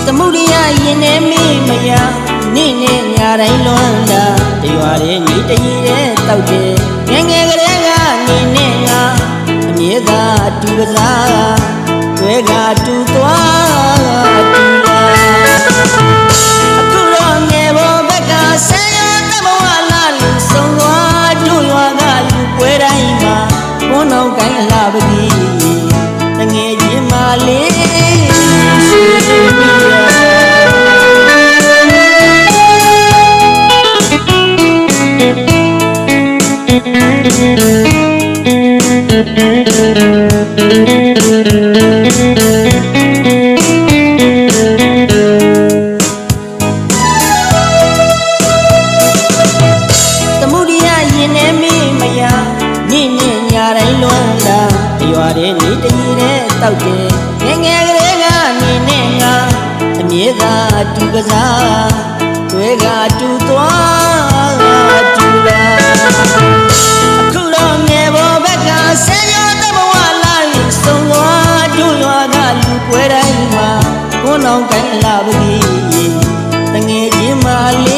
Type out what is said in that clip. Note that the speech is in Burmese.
သမုဒိယရင်ထဲမေးမရနေ့နဲ့ညတိုင်းလွမ်းတာတရွာရဲ့ညီတကြီးတဲ့တောက်တယ်ငယ်ငယ်ကလေးကနေနဲ့ငါအမြဲတမ်းတူကစားတွေ့ကတူသွားတူလာအခုတော့ငယ်ဘောဘက်ကဆယ်ရတဘဝလာလူဆုံးသွားတို့ရွာကလူပွဲတိုင်းမှာဘုန်းတော်ကိုင်းလာပါပြီတငယ်ချင်းမလေးရှိသမုဒိယရင်ထဲမေးမရနေ့နဲ့ညတိုင်းလွမ်းတာရွာတဲ့နေတကြီးတဲ့တောက်တယ်ငယ်ငယ်ကလေးကနေနဲ့ငါအမြဲတမ်းတူကစားတွေ့ကတူသွားတူလာအခုတော့ငယ်ဘောဘက်ကဆယ်ရောတဘဝလာရင်ဆုံးသွားတို့ရွာကလူပွဲတိုင်းမှာဘုန်းတော်ကိုင်းလာပါပြီတငယ်ချင်းမလေး